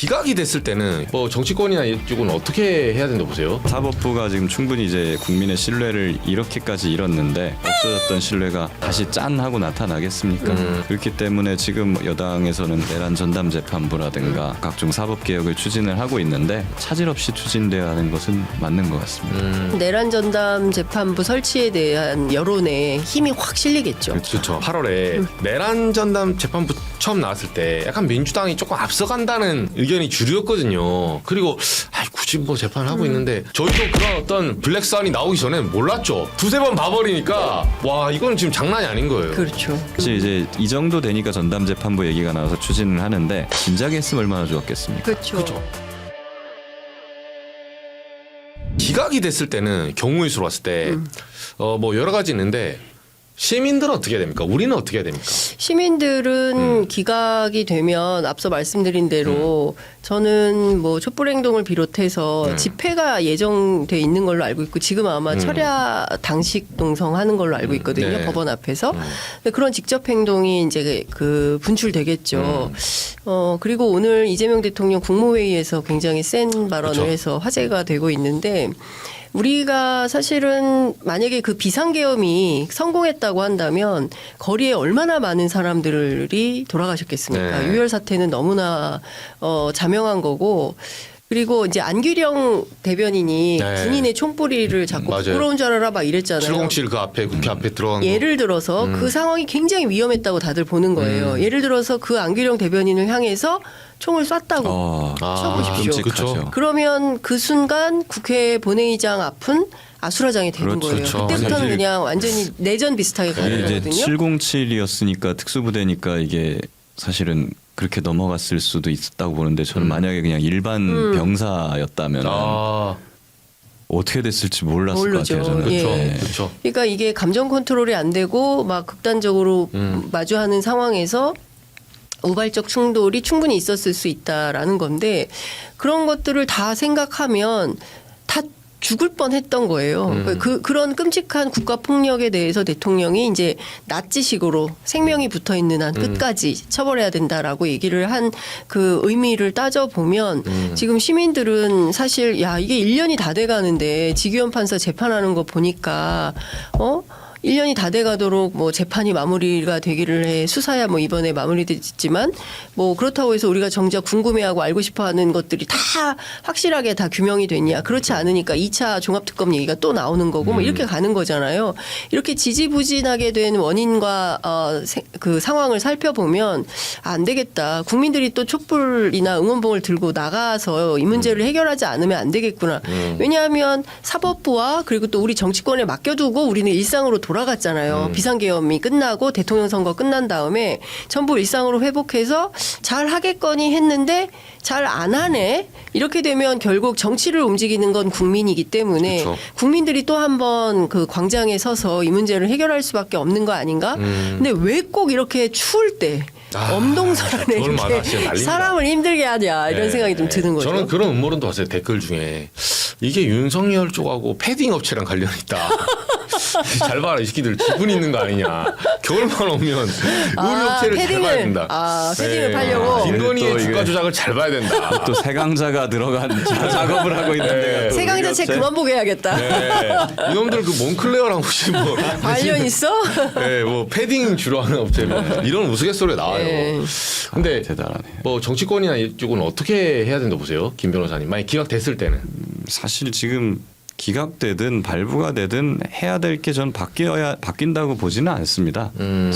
기각이 됐을 때는 뭐 정치권이나 이쪽은 어떻게 해야 된다고 보세요? 사법부가 지금 충분히 이제 국민의 신뢰를 이렇게까지 잃었는데 없어졌던 신뢰가 다시 짠 하고 나타나겠습니까? 그렇기 때문에 지금 여당에서는 내란 전담 재판부라든가 각종 사법 개혁을 추진을 하고 있는데 차질 없이 추진돼야 하는 것은 맞는 것 같습니다. 내란 전담 재판부 설치에 대한 여론에 힘이 확 실리겠죠. 그렇죠. 8월에 내란 전담 재판부 처음 나왔을 때 약간 민주당이 조금 앞서간다는 의견이 주류였거든요. 그리고 굳이 뭐 재판하고 있는데 저희도 그런 어떤 블랙스완이 나오기 전에 몰랐죠. 두세 번 봐버리니까 와 이건 지금 장난이 아닌 거예요. 그렇죠. 사실 이제 이 정도 되니까 전담 재판부 얘기가 나와서 추진을 하는데 진작에 했으면 얼마나 좋았겠습니까? 그렇죠. 기각이 됐을 때는 경우의 수로 봤을 때 뭐 여러 가지 있는데 시민들은 어떻게 해야 됩니까? 우리는 어떻게 해야 됩니까? 시민들은 기각이 되면 앞서 말씀드린 대로 저는 뭐 촛불행동을 비롯해서 집회가 예정돼 있는 걸로 알고 있고 지금 아마 철야 당식 농성하는 걸로 알고 있거든요. 네. 법원 앞에서. 근데 그런 직접 행동이 이제 그 분출되겠죠. 그리고 오늘 이재명 대통령 국무회의에서 굉장히 센 발언을 그렇죠. 해서 화제가 되고 있는데 우리가 사실은 만약에 그 비상계엄이 성공했다고 한다면 거리에 얼마나 많은 사람들이 돌아가셨겠습니까? 네. 유혈 사태는 너무나 자명한 거고 그리고 이제 안규령 대변인이 네. 군인의 총뿌리를 잡고 맞아요. 부끄러운 줄 알아라 막 이랬잖아요. 707 그 앞에 국회 앞에 들어간 거. 예를 들어서 그 상황이 굉장히 위험했다고 다들 보는 거예요. 예를 들어서 그 안규령 대변인을 향해서 총을 쐈다고 쳐보십시오. 끔찍하죠. 그러면 그 순간 국회 본회의장 앞은 아수라장이 되는 거예요. 그렇죠. 그때부터는 사실 그냥 완전히 내전 비슷하게 가는 이게 이제 거거든요. 707이었으니까 특수부대니까 이게 사실은 그렇게 넘어갔을 수도 있었다고 보는데 저는 만약에 그냥 일반 병사였다면 어떻게 됐을지 몰랐을 모르죠. 것 같아요. 저는. 예. 네. 그렇죠. 그러니까 이게 감정 컨트롤이 안 되고 막 극단적으로 마주하는 상황에서 우발적 충돌이 충분히 있었을 수 있다라는 건데 그런 것들을 다 생각하면 다 죽을 뻔했던 거예요. 그런 끔찍한 국가 폭력에 대해서 대통령이 이제 나치식으로 생명이 붙어 있는 한 끝까지 처벌해야 된다라고 얘기를 한 그 의미를 따져 보면 지금 시민들은 사실 야 이게 1년이 다 돼가는데 지규현 판사 재판하는 거 보니까 1년이 다 돼가도록 뭐 재판이 마무리가 되기를 해 수사야 뭐 이번에 마무리됐지만 뭐 그렇다고 해서 우리가 정작 궁금해하고 알고 싶어하는 것들이 다 확실하게 다 규명이 됐냐 그렇지 않으니까 2차 종합특검 얘기가 또 나오는 거고 뭐 이렇게 가는 거잖아요. 이렇게 지지부진하게 된 원인과 그 상황을 살펴보면 안 되겠다. 국민들이 또 촛불이나 응원봉을 들고 나가서 이 문제를 해결하지 않으면 안 되겠구나. 왜냐하면 사법부와 그리고 또 우리 정치권에 맡겨두고 우리는 일상으로 돌아갔잖아요. 비상계엄이 끝나고 대통령 선거 끝난 다음에 전부 일상으로 회복해서 잘 하겠거니 했는데 잘 안 하네. 이렇게 되면 결국 정치를 움직이는 건 국민이기 때문에 그렇죠. 국민들이 또 한 번 그 광장에 서서 이 문제를 해결할 수밖에 없는 거 아닌가? 근데 왜 꼭 이렇게 추울 때 엄동설안에 겨울마다 이렇게 진짜 난립니다. 사람을 힘들게 하냐 이런 생각이 좀 드는 거죠. 저는 그런 음모론도 봤어요. 댓글 중에 이게 윤석열 쪽하고 패딩 업체랑 관련이 있다. 잘 봐라 이 새끼들 기분 있는 거 아니냐. 겨울만 오면 의류업체를 잘 봐야 된다. 패딩을 팔려고. 김건희의 또 주가 이게- 조작을 잘 봐야 된다. 또 세강자가 들어간 작업을 하고 있는데 세강자 책 그만 보게 해야겠다. 네. 이놈들 그 몽클레어랑 혹시 뭐 관련 있어? 네, 뭐 패딩 주로 하는 업체 이런 우스갯소리 나와요. 네. 근데 대단하네. 뭐 정치권이나 이쪽은 어떻게 해야 된다 보세요, 김 변호사님? 만약 기각됐을 때는. 사실 지금 기각되든 발부가 되든 해야 될 게 전 바뀐다고 보지는 않습니다.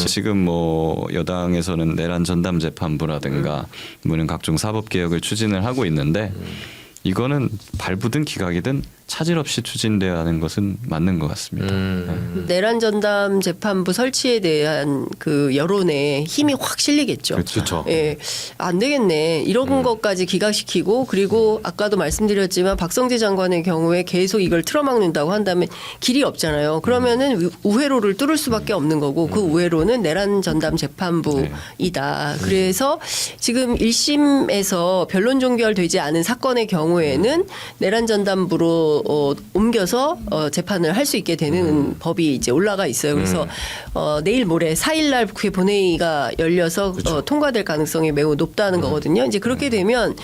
지금 뭐 여당에서는 내란 전담 재판부라든가 뭐는 각종 사법 개혁을 추진을 하고 있는데 이거는 발부든 기각이든 차질 없이 추진돼야 하는 것은 맞는 것 같습니다. 내란 전담 재판부 설치에 대한 그 여론에 힘이 확 실리겠죠. 그렇죠. 예, 안 되겠네. 이런 것까지 기각시키고 그리고 아까도 말씀드렸지만 박성재 장관의 경우에 계속 이걸 틀어막는다고 한다면 길이 없잖아요. 그러면은 우회로를 뚫을 수밖에 없는 거고 그 우회로는 내란 전담 재판부이다. 그래서 지금 1심에서 변론 종결되지 않은 사건의 경우 경우에는 내란 전담부로 옮겨서 재판을 할 수 있게 되는 법이 이제 올라가 있어요. 그래서 내일 모레 4일날 국회 본회의가 열려서 통과될 가능성이 매우 높다는 거거든요. 이제 그렇게 되면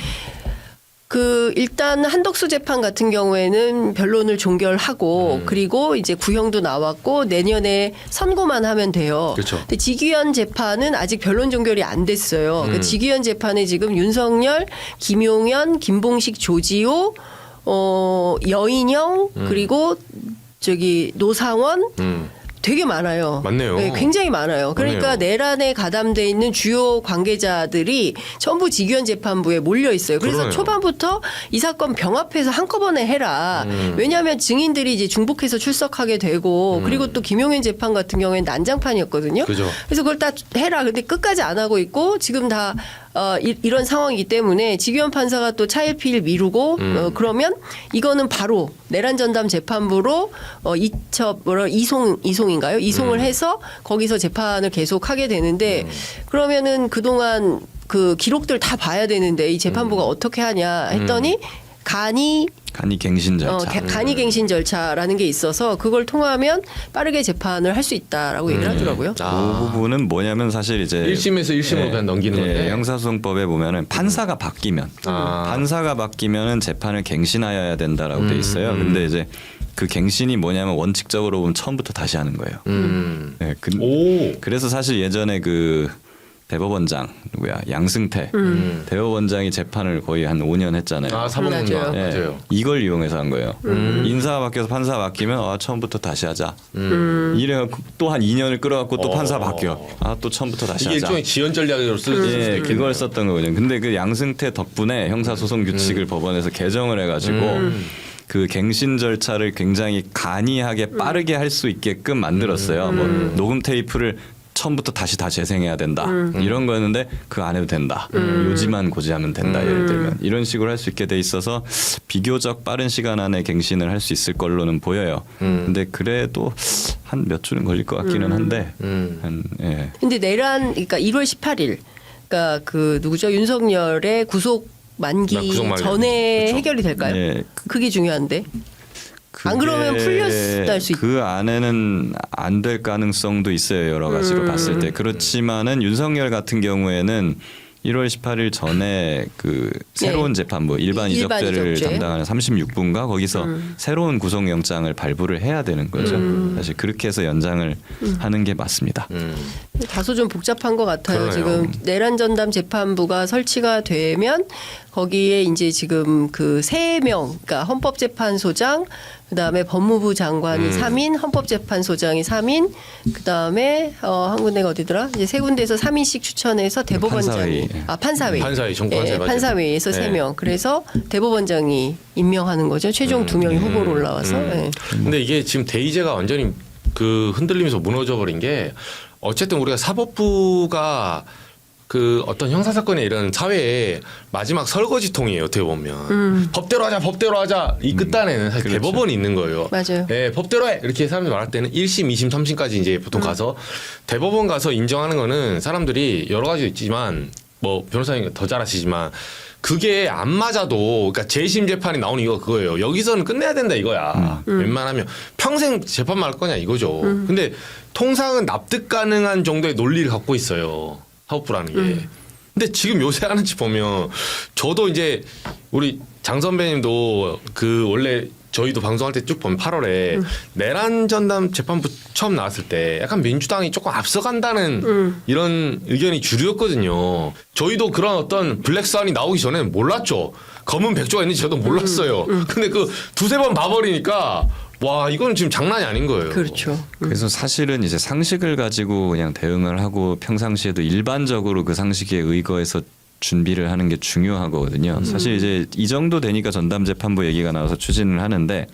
일단 한덕수 재판 같은 경우에는 변론을 종결하고 그리고 이제 구형도 나왔고 내년에 선고만 하면 돼요. 그렇죠. 근데 지기현 재판은 아직 변론 종결이 안 됐어요. 그 지기현 재판에 지금 윤석열, 김용현, 김봉식, 조지호, 여인영 그리고 노상원 되게 많아요. 맞네요. 네, 굉장히 많아요. 그러니까 맞네요. 내란에 가담돼 있는 주요 관계자들이 전부 지기현 재판부에 몰려 있어요. 그래서 그러네요. 초반부터 이 사건 병합해서 한꺼번에 해라. 왜냐하면 증인들이 이제 중복해서 출석하게 되고 그리고 또 김용현 재판 같은 경우에는 난장판이었거든요. 그죠. 그래서 그걸 다 해라. 근데 끝까지 안 하고 있고 지금 다 이런 상황이기 때문에 지기현 판사가 또 차일피일 미루고 그러면 이거는 바로 내란 전담 재판부로 이송인가요? 이송을 해서 거기서 재판을 계속 하게 되는데 그러면은 그동안 그 기록들 다 봐야 되는데 이 재판부가 어떻게 하냐 했더니 간이 갱신 절차. 간이갱신 절차라는 게 있어서 그걸 통하면 빠르게 재판을 할 수 있다라고 얘기를 하더라고요. 그 부분은 뭐냐면 사실 이제 1심에서 1심으로 그냥 넘기는 건데. 형사소송법에 보면은 판사가 바뀌면 판사가 바뀌면은 재판을 갱신하여야 된다라고 돼 있어요. 근데 이제 그 갱신이 뭐냐면 원칙적으로 보면 처음부터 다시 하는 거예요. 네, 그래서 사실 예전에 그 대법원장 누구야 양승태 대법원장이 재판을 거의 한 5년 했잖아요. 사법농단. 맞아요. 맞아요. 이걸 이용해서 한 거예요. 인사가 바뀌어서 판사가 바뀌면 처음부터 다시 하자. 이래 또 한 2년을 끌어갖고 또 판사 바뀌어. 또 처음부터 다시 이게 하자. 일종의 지연 전략으로 쓸 수도 예, 있겠네요. 그걸 썼던 거거든요. 근데 그 양승태 덕분에 형사소송 규칙을 법원에서 개정을 해가지고 그 갱신 절차를 굉장히 간이하게 빠르게 할 수 있게끔 만들었어요. 뭐 녹음 테이프를 처음부터 다시 다 재생해야 된다 이런 거였는데 그거 안 해도 된다. 요지만 고지하면 된다. 예를 들면 이런 식으로 할 수 있게 돼 있어서 비교적 빠른 시간 안에 갱신을 할 수 있을 걸로는 보여요. 근데 그래도 한 몇 주는 걸릴 것 같기는 한데 예. 근데 그러니까 1월 18일, 그러니까 그 누구죠 윤석열의 구속 만기 구속 만기. 전에 그렇죠. 해결이 될까요? 예. 그게 중요한데. 안 그러면 풀렸을 수 그 안에는 안 될 가능성도 있어요. 여러 가지로 봤을 때. 그렇지만은 윤석열 같은 경우에는 1월 18일 전에 그 새로운 재판부 일반 일반 이적죄를 이적죄. 담당하는 36부인가 거기서 새로운 구속영장을 발부를 해야 되는 거죠. 사실 그렇게 해서 연장을 하는 게 맞습니다. 다소 좀 복잡한 것 같아요. 그러네요. 지금 내란 전담 재판부가 설치가 되면 거기에 이제 지금 그 3명, 그러니까 헌법재판소장, 그다음에 법무부 장관이 3인, 헌법재판소장이 3인, 그다음에 한 군데가 어디더라? 이제 세 군데에서 3인씩 추천해서 대법원장이 판사회의. 판사회의, 정판사회 예, 맞아요. 판사회의에서 네. 3명. 그래서 대법원장이 임명하는 거죠. 최종 2명이 후보로 올라와서. 예. 근데 이게 지금 대의제가 완전히 그 흔들리면서 무너져 버린 게 어쨌든 우리가 사법부가 그 어떤 형사 사건에 이런 사회의 마지막 설거지통이에요. 어떻게 보면 법대로 하자 이 끝단에는 사실 그렇죠. 대법원이 있는 거예요. 맞아요. 네, 법대로 해 이렇게 사람들이 말할 때는 1심, 2심, 3심까지 이제 보통 가서 대법원 가서 인정하는 거는 사람들이 여러 가지 있지만 뭐 변호사님 더 잘 아시지만 그게 안 맞아도 그러니까 재심 재판이 나오는 이거 그거예요. 여기서는 끝내야 된다 이거야. 웬만하면 평생 재판만 할 거냐 이거죠. 근데 통상은 납득 가능한 정도의 논리를 갖고 있어요. 사법부라는 게. 근데 지금 요새 하는 짓 보면 저도 이제 우리 장 선배님도 그 원래 저희도 방송할 때 쭉 보면 8월에 내란 전담 재판부 처음 나왔을 때 약간 민주당이 조금 앞서간다는 이런 의견이 주류였거든요. 저희도 그런 어떤 블랙스완이 나오기 전에는 몰랐죠. 검은 백조가 있는지 저도 몰랐어요. 근데 그 두세 번 봐버리니까 와 이건 지금 장난이 아닌 거예요. 그렇죠. 그래서 사실은 이제 상식을 가지고 그냥 대응을 하고 평상시에도 일반적으로 그 상식에 의거해서 준비를 하는 게 중요하거든요. 사실 이제 이 정도 되니까 전담재판부 얘기가 나와서 추진을 하는데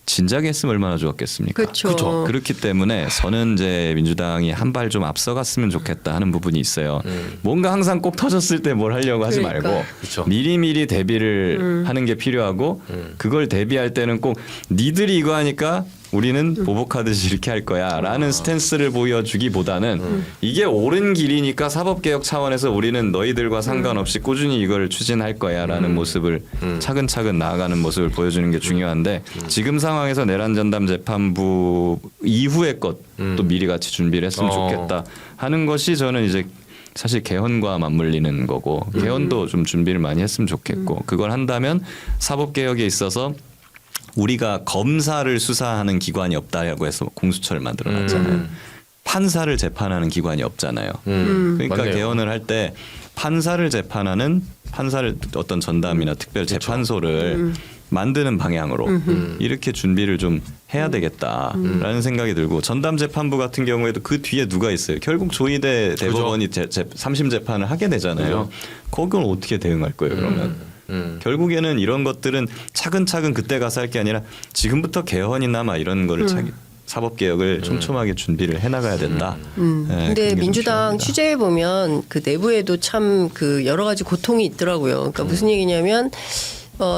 진작에 했으면 얼마나 좋았겠습니까? 그렇죠. 그렇기 때문에 저는 이제 민주당이 한 발 좀 앞서갔으면 좋겠다 하는 부분이 있어요. 뭔가 항상 꼭 터졌을 때 뭘 하려고 하지 그러니까. 말고 그쵸. 미리미리 대비를 하는 게 필요하고 그걸 대비할 때는 꼭 니들이 이거 하니까 우리는 보복하듯이 이렇게 할 거야라는 스탠스를 보여주기보다는 이게 옳은 길이니까 사법개혁 차원에서 우리는 너희들과 상관없이 꾸준히 이걸 추진할 거야라는 모습을 차근차근 나아가는 모습을 보여주는 게 중요한데 지금 상황에서 내란 전담 재판부 이후의 것도 미리 같이 준비를 했으면 좋겠다 하는 것이 저는 이제 사실 개헌과 맞물리는 거고 개헌도 좀 준비를 많이 했으면 좋겠고 그걸 한다면 사법개혁에 있어서 우리가 검사를 수사하는 기관이 없다고 해서 공수처를 만들어놨잖아요. 판사를 재판하는 기관이 없잖아요. 그러니까 맞네요. 개헌을 할 때 판사를 재판하는 판사를 어떤 전담이나 특별 재판소를 만드는 방향으로 이렇게 준비를 좀 해야 되겠다라는 생각이 들고 전담 재판부 같은 경우에도 그 뒤에 누가 있어요. 결국 조희대 대법원이 3심 재판을 하게 되잖아요. 거기는 어떻게 대응할 거예요, 그러면? 결국에는 이런 것들은 차근차근 그때 가서 할 게 아니라 지금부터 개헌이나 막 이런 거를 사법개혁을 촘촘하게 준비를 해나가야 된다. 근데 민주당 취재해 보면 그 내부에도 참 그 여러 가지 고통이 있더라고요. 그러니까 무슨 얘기냐면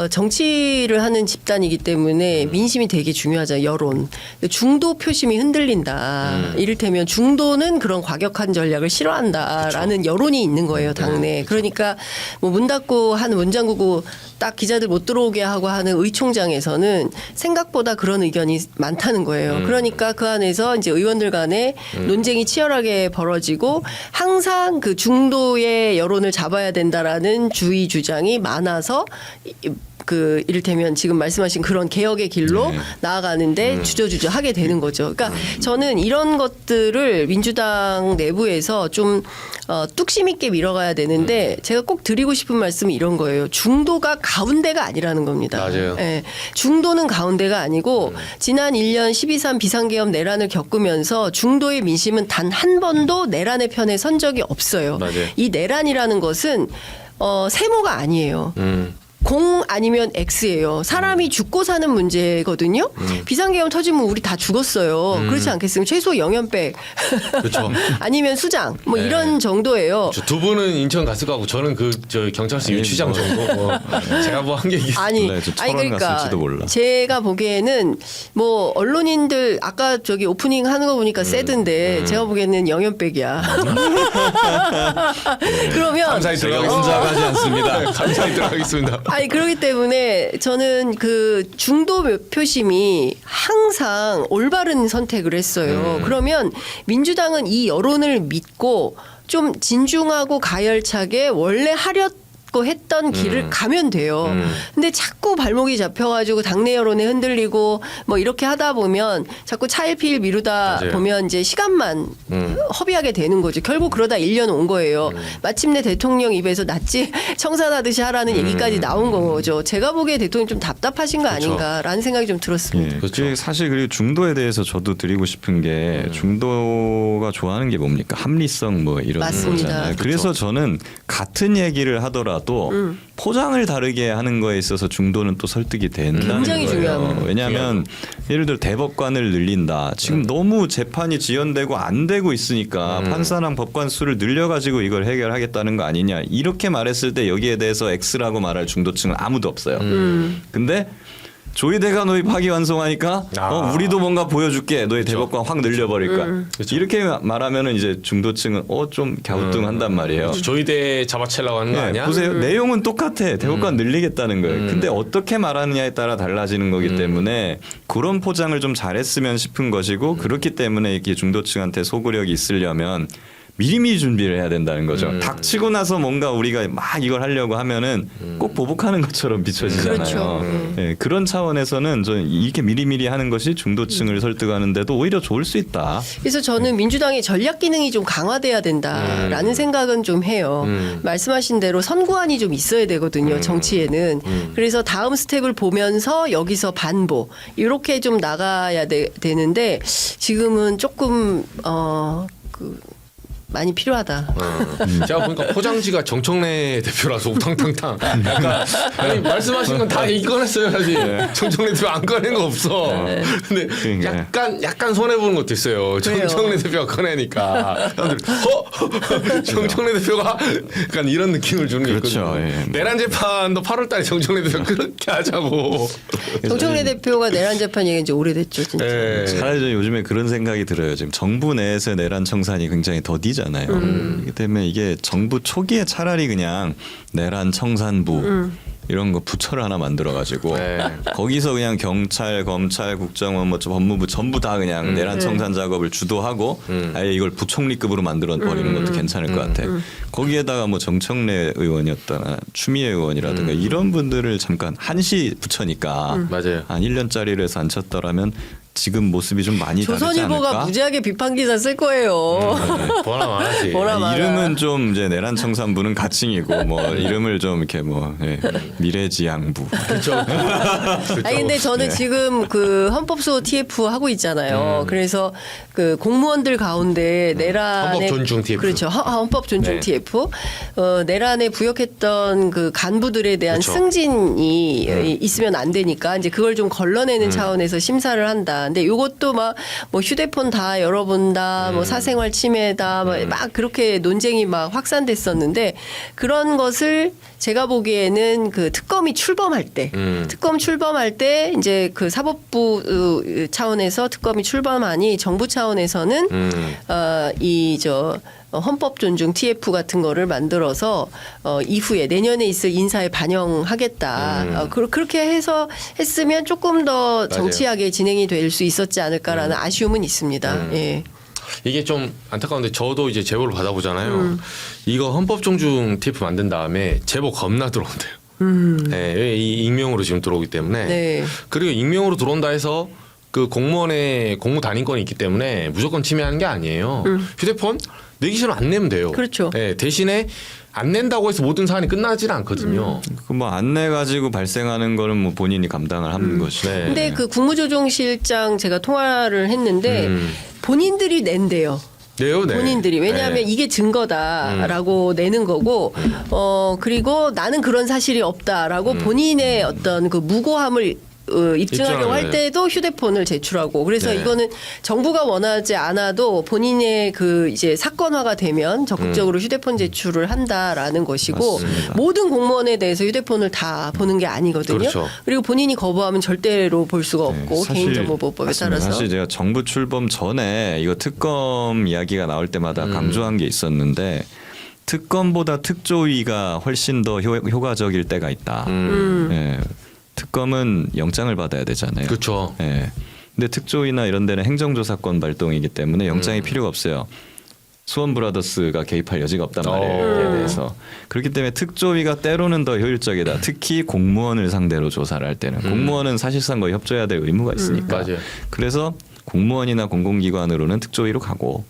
정치를 하는 집단이기 때문에 민심이 되게 중요하잖아요. 여론. 중도 표심이 흔들린다. 이를테면 중도는 그런 과격한 전략을 싫어한다라는 여론이 있는 거예요. 당내. 그러니까 뭐 문 닫고 한 문 잠그고 딱 기자들 못 들어오게 하고 하는 의총장에서는 생각보다 그런 의견이 많다는 거예요. 그러니까 그 안에서 이제 의원들 간에 논쟁이 치열하게 벌어지고 항상 그 중도의 여론을 잡아야 된다라는 주의 주장이 많아서 그 이를테면 지금 말씀하신 그런 개혁의 길로 나아가는데 주저주저 하게 되는 거죠. 그러니까 저는 이런 것들을 민주당 내부에서 좀 뚝심 있게 밀어가야 되는데 제가 꼭 드리고 싶은 말씀이 이런 거예요. 중도가 가운데가 아니라는 겁니다. 맞아요. 예, 중도는 가운데가 아니고 지난 1년 12.3 비상계엄 내란을 겪으면서 중도의 민심은 단 한 번도 내란의 편에 선 적이 없어요. 맞아요. 이 내란이라는 것은 세모가 아니에요. 공 아니면 X예요. 사람이 죽고 사는 문제거든요. 비상계엄 터지면 우리 다 죽었어요. 그렇지 않겠습니까? 최소 영연백 그렇죠. 아니면 수장 뭐 이런 정도예요. 두 분은 인천 갔을 거고 저는 저 경찰서 유치장 정도 뭐 제가 뭐 한 게 아니, 몰라요. 저 철원 갔을지도 몰라. 제가 보기에는 뭐 언론인들 아까 저기 오프닝 하는 거 보니까 세던데 제가 보기에는 영연백이야. 그러면 감사히 들어가겠습니다. 혼자 가지 않습니다. 감사히 들어가겠습니다. 아니 그렇기 때문에 저는 그 중도 표심이 항상 올바른 선택을 했어요. 그러면 민주당은 이 여론을 믿고 좀 진중하고 가열차게 원래 하렸고 했던 길을 가면 돼요. 근데 자꾸 발목이 잡혀가지고 당내 여론에 흔들리고 뭐 이렇게 하다 보면 자꾸 차일피일 미루다 맞아요. 보면 이제 시간만 허비하게 되는 거죠. 결국 그러다 1년 온 거예요. 마침내 대통령 입에서 낫지 청산하듯이 하라는 얘기까지 나온 거죠. 제가 보기에 대통령 좀 답답하신 거 아닌가라는 생각이 좀 들었습니다. 예, 그렇죠. 그게 사실 그리고 중도에 대해서 저도 드리고 싶은 게 중도가 좋아하는 게 뭡니까? 합리성 뭐 이런 맞습니다. 거잖아요. 그래서 저는 같은 얘기를 하더라도 포장을 다르게 하는 거에 있어서 중도는 또 설득이 된다는 굉장히 거예요. 중요합니다. 왜냐하면 예를 들어 대법관을 늘린다. 지금 너무 재판이 지연되고 안 되고 있으니까 판사랑 법관 수를 늘려가지고 이걸 해결하겠다는 거 아니냐. 이렇게 말했을 때 여기에 대해서 X라고 말할 중도층은 아무도 없어요. 근데 조희대가 너희 파기환송하니까 우리도 뭔가 보여줄게. 너희 대법관 확 늘려버릴까. 이렇게 말하면은 이제 중도층은 좀 갸우뚱한단 말이에요. 조희대 잡아채려고 하는 거 네, 아니야? 보세요. 내용은 똑같아. 대법관 늘리겠다는 거예요. 근데 어떻게 말하느냐에 따라 달라지는 거기 때문에 그런 포장을 좀 잘했으면 싶은 것이고 그렇기 때문에 이렇게 중도층한테 소구력이 있으려면 미리미리 준비를 해야 된다는 거죠. 닥치고 나서 뭔가 우리가 막 이걸 하려고 하면은 꼭 보복하는 것처럼 비춰지잖아요. 그렇죠. 네, 그런 차원에서는 저는 이렇게 미리미리 하는 것이 중도층을 설득하는데도 오히려 좋을 수 있다. 그래서 저는 민주당의 전략 기능이 좀 강화돼야 된다라는 생각은 좀 해요. 말씀하신 대로 선구안이 좀 있어야 되거든요. 정치에는. 그래서 다음 스텝을 보면서 여기서 반보 이렇게 좀 나가야 되는데 지금은 조금 많이 필요하다. 제가 보니까 포장지가 정청래 대표라서 우탕탕탕. 그러니까 아니, 말씀하신 건 다 얘기 꺼냈어요 사실. 정청래 대표 안 꺼낸 거 없어. 근데 그러니까. 약간 손해 보는 것도 있어요. 정청래 대표가 꺼내니까 사람들 정청래 대표가 약간 이런 느낌을 주는 게 그렇죠. 있거든요. 예. 내란 재판도 8월달에 정청래 대표 그렇게 하자고. 정청래 대표가 내란 재판 얘기한 지 오래됐죠, 진짜. 예. 차라리 저 요즘에 그런 생각이 들어요. 지금 정부 내에서 내란 청산이 굉장히 더디잖아요. 그렇기 때문에 이게 정부 초기에 차라리 그냥 내란 청산부 이런 거 부처를 하나 만들어가지고 네. 거기서 그냥 경찰, 검찰, 국정원, 뭐 법무부 전부 다 그냥 내란 청산 작업을 주도하고 아예 이걸 부총리급으로 만들어 버리는 것도 괜찮을 것 같아. 거기에다가 뭐 정청래 의원이었거나 추미애 의원이라든가 이런 분들을 잠깐 한시 부처니까 맞아요. 한 1년짜리를 해서 앉혔더라면 지금 모습이 좀 많이 다르지 조선일보가 않을까? 무지하게 비판 기사 쓸 거예요. 보나 마나지. 보나 마나. 이름은 좀 이제 내란 청산부는 가칭이고 뭐 이름을 좀 이렇게 뭐 미래지향부 그렇죠. 아니 근데 저는 지금 그 헌법소 TF 하고 있잖아요. 그래서 그 공무원들 가운데 내란의 헌법 존중 TF. 그렇죠. 헌법 존중 네. TF 내란에 부역했던 그 간부들에 대한 그렇죠. 승진이 있으면 안 되니까 이제 그걸 좀 걸러내는 차원에서 심사를 한다. 근데 이것도 막 뭐 휴대폰 다 열어본다, 뭐 사생활 침해다, 막 그렇게 논쟁이 막 확산됐었는데 그런 것을 제가 보기에는 그 특검이 출범할 때, 특검 출범할 때 이제 그 사법부 차원에서 특검이 출범하니 정부 차원에서는 헌법 존중 TF 같은 거를 만들어서 이후에 내년에 있을 인사에 반영하겠다. 그렇게 해서 했으면 조금 더 정치하게 진행이 될 수 있었지 않을까라는 아쉬움은 있습니다. 예. 이게 좀 안타까운데 저도 이제 제보를 받아보잖아요. 이거 헌법 존중 TF 만든 다음에 제보 겁나 들어온대요. 네, 이 익명으로 지금 들어오기 때문에. 네. 그리고 익명으로 들어온다 해서 그 공무원의 공무 단인권이 있기 때문에 무조건 침해하는 게 아니에요. 휴대폰 내기 싫으면 안 내면 돼요. 그렇죠. 네, 대신에 안 낸다고 해서 모든 사안이 끝나지는 않거든요. 그 뭐 안내 가지고 발생하는 거는 뭐 본인이 감당을 하는 것이죠. 네. 근데 그 국무조정실장 제가 통화를 했는데 본인들이 낸대요. 네요, 네. 본인들이 왜냐하면 네. 이게 증거다라고 내는 거고 그리고 나는 그런 사실이 없다라고 본인의 어떤 그 무고함을 입증하려고 할 입증하는 때도 휴대폰을 제출하고 그래서 네. 이거는 정부가 원하지 않아도 본인의 그 이제 사건화가 되면 적극적으로 휴대폰 제출을 한다라는 것이고 맞습니다. 모든 공무원에 대해서 휴대폰을 다 보는 게 아니거든요. 그렇죠. 그리고 본인이 거부하면 절대로 볼 수가 없고 사실 개인정보보호법에 맞습니다. 따라서 사실 제가 정부 출범 전에 이거 특검 이야기가 나올 때마다 강조한 게 있었는데 특검보다 특조위가 훨씬 더 효과적일 때가 있다. 예. 특검은 영장을 받아야 되잖아요. 그렇죠. 예. 근데 특조위나 이런 데는 행정조사권 발동이기 때문에 영장이 필요가 없어요. 수원 브라더스가 개입할 여지가 없단 말이에요. 이에 대해서. 그렇기 때문에 특조위가 때로는 더 효율적이다. 특히 공무원을 상대로 조사를 할 때는 공무원은 사실상 거의 협조해야 될 의무가 있으니까. 맞아요. 그래서 공무원이나 공공기관으로는 특조위로 가고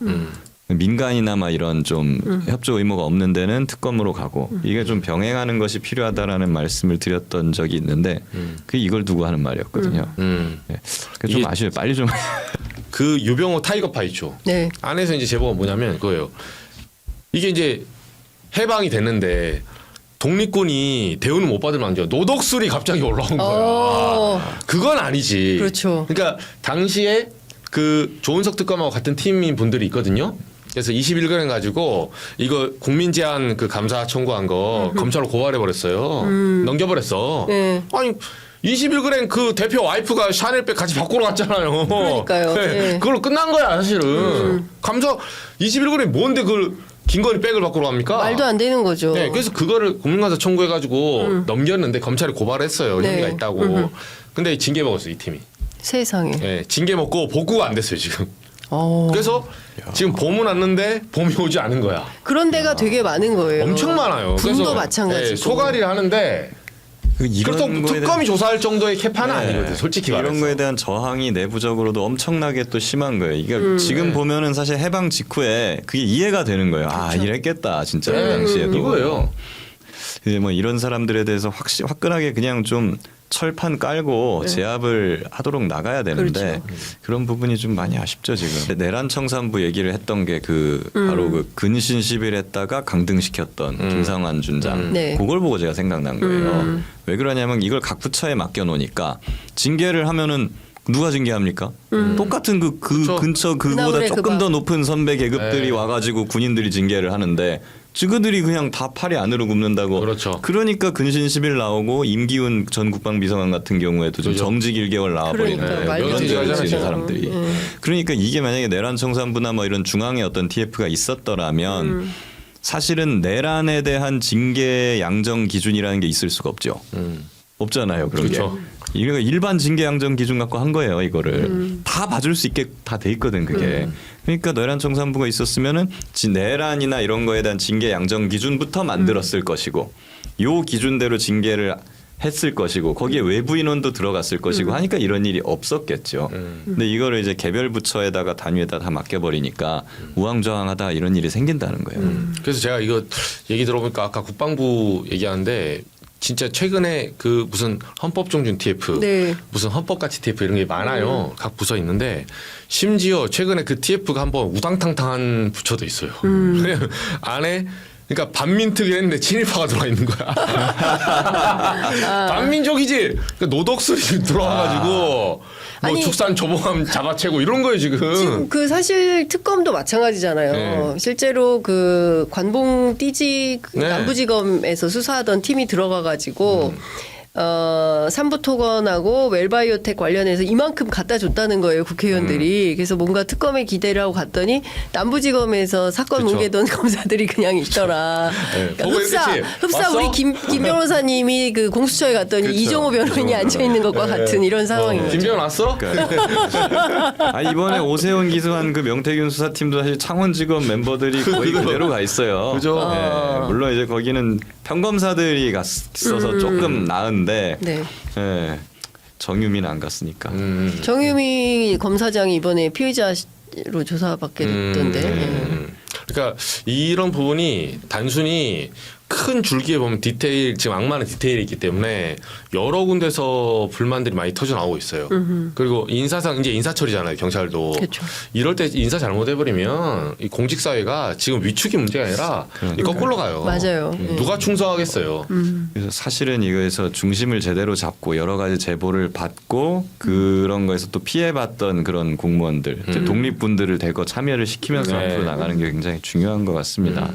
민간이나 막 이런 좀 협조 의무가 없는 데는 특검으로 가고 이게 좀 병행하는 것이 필요하다라는 말씀을 드렸던 적이 있는데 그게 이걸 두고 하는 말이었거든요. 네. 그게 좀 이게- 아쉬워요. 빨리 좀 그 유병호 타이거파 있죠. 네. 안에서 이제 제보가 뭐냐면 그거예요. 이게 이제 해방이 됐는데 독립군이 대우는 못 받을 망정 노독술이 갑자기 올라온 거야. 그건 아니지. 그렇죠. 그러니까 당시에 그 조은석 특검하고 같은 팀인 분들이 있거든요. 그래서 21건 가지고 이거 국민제한 그 감사 청구한 거 검찰로 고발해 버렸어요. 넘겨버렸어. 네. 아니 21g 그 대표 와이프가 샤넬백 같이 바꾸러 갔잖아요. 그러니까요. 네. 그걸로 끝난 거야 사실은. 감사 21g이 뭔데 그걸 김건희 백을 바꾸러 갑니까? 말도 안 되는 거죠. 네, 그래서 그거를 국민감사 청구해가지고 넘겼는데 검찰이 고발했어요. 네. 혐의가 있다고. 근데 징계 먹었어 이 팀이. 세상에. 네, 징계 먹고 복구가 안 됐어요 지금. 어. 그래서 지금 봄은 왔는데 봄이 오지 않은 거야. 그런 데가 되게 많은 거예요. 엄청 많아요. 군도 마찬가지고. 네, 소가리를 하는데 그렇다고 거에 특검이 조사할 정도의 캐파는 네. 아니거든. 솔직히 이런 말해서. 거에 대한 저항이 내부적으로도 엄청나게 또 심한 거예요. 이게 지금 보면은 사실 해방 직후에 그게 이해가 되는 거예요. 아 이랬겠다 진짜 그 네, 당시에도 이거예요. 뭐 이런 사람들에 대해서 화끈하게 그냥 좀 철판 깔고 제압을 하도록 나가야 되는데 그렇죠. 그런 부분이 좀 많이 아쉽죠 지금. 내란 청산부 얘기를 했던 게 그 바로 그 근신 시빌했다가 강등시켰던 김상환 준장. 네. 그걸 보고 제가 생각난 거예요. 왜 그러냐면 이걸 각 부처에 맡겨 놓으니까 징계를 하면은 누가 징계합니까? 똑같은 그 그쵸. 근처 그보다 그나물의 조금 그밥. 더 높은 선배 계급들이 네. 와가지고 군인들이 징계를 하는데 그들이 그냥 다 팔이 안으로 굽는다고. 그렇죠. 그러니까 근신 10일 나오고 임기훈 전 국방비서관 같은 경우에도 좀 그죠. 정직 1개월 나와버리는 그러니까 거예요. 말도 이런 안 죄를 되죠. 지는 사람들이. 그러니까 이게 만약에 내란 청산부나 뭐 이런 중앙의 어떤 TF가 있었더라면 사실은 내란에 대한 징계 양정 기준이라는 게 있을 수가 없죠. 없잖아요. 그런 게. 그렇죠. 이거 일반 징계 양정 기준 갖고 한 거예요. 이거를 다 봐줄 수 있게 다 돼 있거든. 그게. 그러니까 내란 청산부가 있었으면은 내란이나 이런 거에 대한 징계 양정 기준부터 만들었을 것이고, 요 기준대로 징계를 했을 것이고, 거기에 외부 인원도 들어갔을 것이고 하니까 이런 일이 없었겠죠. 근데 이거를 이제 개별 부처에다가 단위에다 다 맡겨버리니까 우왕좌왕하다 이런 일이 생긴다는 거예요. 그래서 제가 이거 얘기 들어보니까 아까 국방부 얘기하는데 진짜 최근에 그 무슨 헌법종준 TF, 네. 무슨 헌법가치 TF 이런 게 많아요. 각 부서 있는데 심지어 최근에 그 TF가 한번 우당탕탕한 부처도 있어요. 그냥 안에 그러니까 반민특위 했는데 친일파가 들어와 있는 거야. 반민족이지. 그러니까 노덕술이 들어와가지고 뭐 아니, 축산 조봉함 잡아채고 이런 거예요 지금. 지금 그 사실 특검도 마찬가지잖아요. 네. 실제로 그 관봉 띠지 그 네. 남부지검에서 수사하던 팀이 들어가가지고 삼부토건하고 웰바이오텍 관련해서 이만큼 갖다 줬다는 거예요 국회의원들이. 그래서 뭔가 특검에 기대를 하고 갔더니 남부지검에서 사건 그쵸. 뭉개던 검사들이 그냥 있더라. 네. 그러니까 보고 이랬겠지. 흡사 왔어? 우리 김 변호사님이 그 공수처에 갔더니 그쵸. 이종호 변호인이 이종호 앉아 있는 것과 같은 이런 상황인 거죠. 김병현 왔어? 아, 이번에 오세훈 기소한 그 명태균 수사팀도 사실 창원지검 멤버들이 거의 그대로 가 있어요. 그죠. 네, 물론 이제 거기는 평검사들이 갔어서 조금 나은데 네. 예, 정유민 안 갔으니까. 정유미 검사장이 이번에 피의자로 조사받게 됐던데. 예. 그러니까 이런 부분이 단순히 큰 줄기에 보면 디테일 지금 악마는 디테일이 있기 때문에 여러 군데서 불만들이 많이 터져 나오고 있어요. 그리고 인사상 이제 인사처리잖아요 경찰도. 그렇죠. 이럴 때 인사 잘못해버리면 이 공직사회가 지금 위축이 문제가 아니라 이 거꾸로 가요. 맞아요. 누가 충성하겠어요. 그래서 사실은 이거에서 중심을 제대로 잡고 여러 가지 제보를 받고 그런 거에서 또 피해봤던 그런 공무원들, 이제 독립분들을 대거 참여를 시키면서 네. 앞으로 나가는 게 굉장히 중요한 것 같습니다.